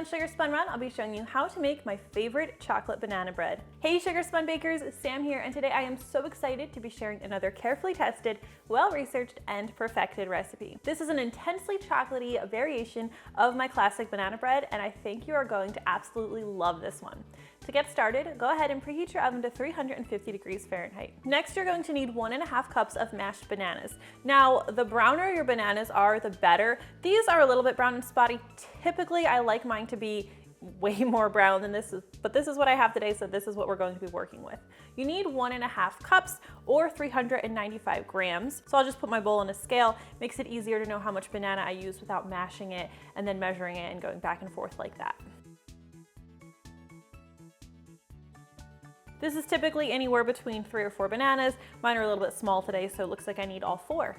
on Sugar Spun Run, I'll be showing you how to make my favorite chocolate banana bread. Hey Sugar Spun Bakers, Sam here, and today I am so excited to be sharing another carefully tested, well-researched, and perfected recipe. This is an intensely chocolatey variation of my classic banana bread, and I think you are going to absolutely love this one. To get started, go ahead and preheat your oven to 350 degrees Fahrenheit. Next, you're going to need 1.5 cups of mashed bananas. Now, the browner your bananas are, the better. These are a little bit brown and spotty. Typically, I like mine to be way more brown than this is, but this is what I have today, so this is what we're going to be working with. You need 1.5 cups or 395 grams. So I'll just put my bowl on a scale. Makes it easier to know how much banana I use without mashing it and then measuring it and going back and forth like that. This is typically anywhere between 3 or 4 bananas. Mine are a little bit small today, so it looks like I need all 4.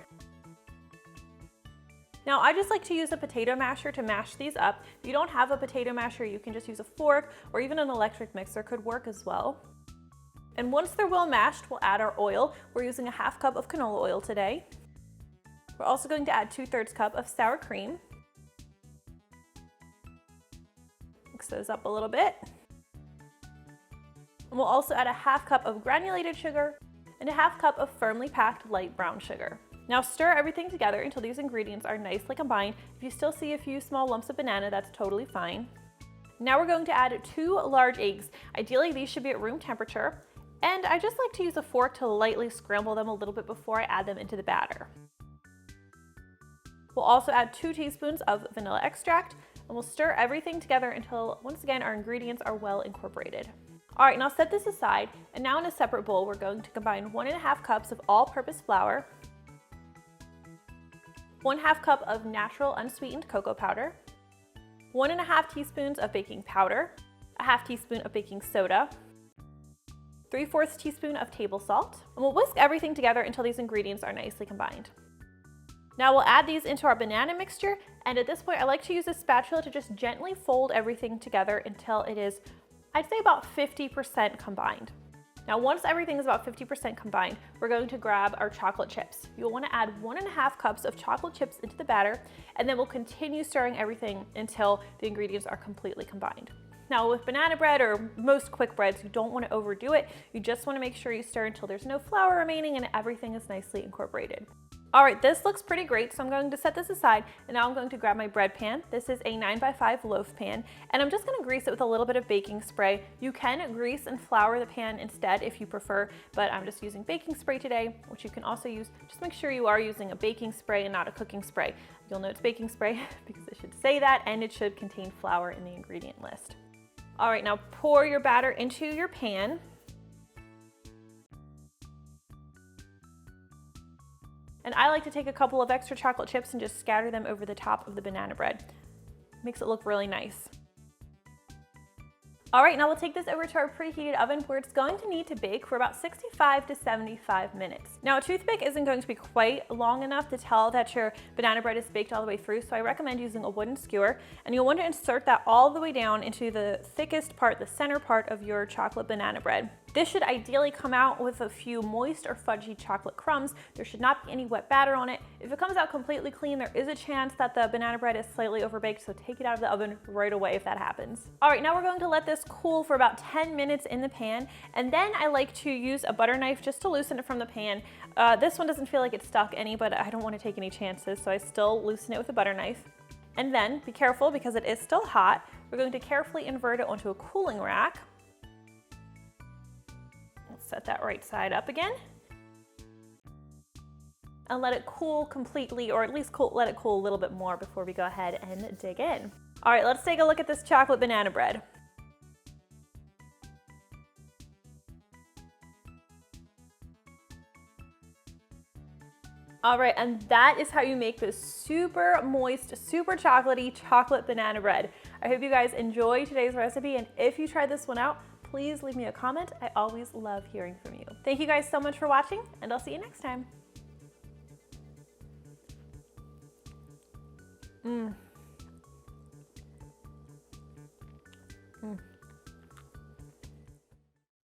Now, I just like to use a potato masher to mash these up. If you don't have a potato masher, you can just use a fork, or even an electric mixer could work as well. And once they're well mashed, we'll add our oil. We're using a 1/2 cup of canola oil today. We're also going to add 2/3 cup of sour cream. Mix those up a little bit. And we'll also add a 1/2 cup of granulated sugar and a 1/2 cup of firmly packed light brown sugar. Now stir everything together until these ingredients are nicely combined. If you still see a few small lumps of banana, that's totally fine. Now we're going to add 2 large eggs. Ideally, these should be at room temperature. And I just like to use a fork to lightly scramble them a little bit before I add them into the batter. We'll also add 2 teaspoons of vanilla extract, and we'll stir everything together until, once again, our ingredients are well incorporated. All right, now set this aside, and now in a separate bowl, we're going to combine 1.5 cups of all-purpose flour, 1/2 cup of natural unsweetened cocoa powder, 1.5 teaspoons of baking powder, a 1/2 teaspoon of baking soda, 3/4 teaspoon of table salt, and we'll whisk everything together until these ingredients are nicely combined. Now we'll add these into our banana mixture, and at this point I like to use a spatula to just gently fold everything together until it is, I'd say, about 50% combined. Now once everything is about 50% combined, we're going to grab our chocolate chips. You'll want to add 1.5 cups of chocolate chips into the batter, and then we'll continue stirring everything until the ingredients are completely combined. Now with banana bread, or most quick breads, you don't want to overdo it. You just want to make sure you stir until there's no flour remaining and everything is nicely incorporated. All right, this looks pretty great, so I'm going to set this aside, and now I'm going to grab my bread pan. This is a 9x5 loaf pan, and I'm just going to grease it with a little bit of baking spray. You can grease and flour the pan instead if you prefer, but I'm just using baking spray today, which you can also use. Just make sure you are using a baking spray and not a cooking spray. You'll know it's baking spray because it should say that, and it should contain flour in the ingredient list. All right, now pour your batter into your pan. And I like to take a couple of extra chocolate chips and just scatter them over the top of the banana bread. Makes it look really nice. All right, now we'll take this over to our preheated oven where it's going to need to bake for about 65 to 75 minutes. Now a toothpick isn't going to be quite long enough to tell that your banana bread is baked all the way through, so I recommend using a wooden skewer, and you'll want to insert that all the way down into the thickest part, the center part of your chocolate banana bread. This should ideally come out with a few moist or fudgy chocolate crumbs. There should not be any wet batter on it. If it comes out completely clean, there is a chance that the banana bread is slightly overbaked, so take it out of the oven right away if that happens. All right, now we're going to let this cool for about 10 minutes in the pan, and then I like to use a butter knife just to loosen it from the pan. This one doesn't feel like it's stuck any, but I don't want to take any chances, so I still loosen it with a butter knife. And then, be careful because it is still hot, we're going to carefully invert it onto a cooling rack. Set that right side up again and let it cool completely, or at least let it cool a little bit more before we go ahead and dig in. All right, let's take a look at this chocolate banana bread. All right, and that is how you make this super moist, super chocolatey chocolate banana bread. I hope you guys enjoy today's recipe, and if you try this one out, please leave me a comment. I always love hearing from you. Thank you guys so much for watching, and I'll see you next time. Mm.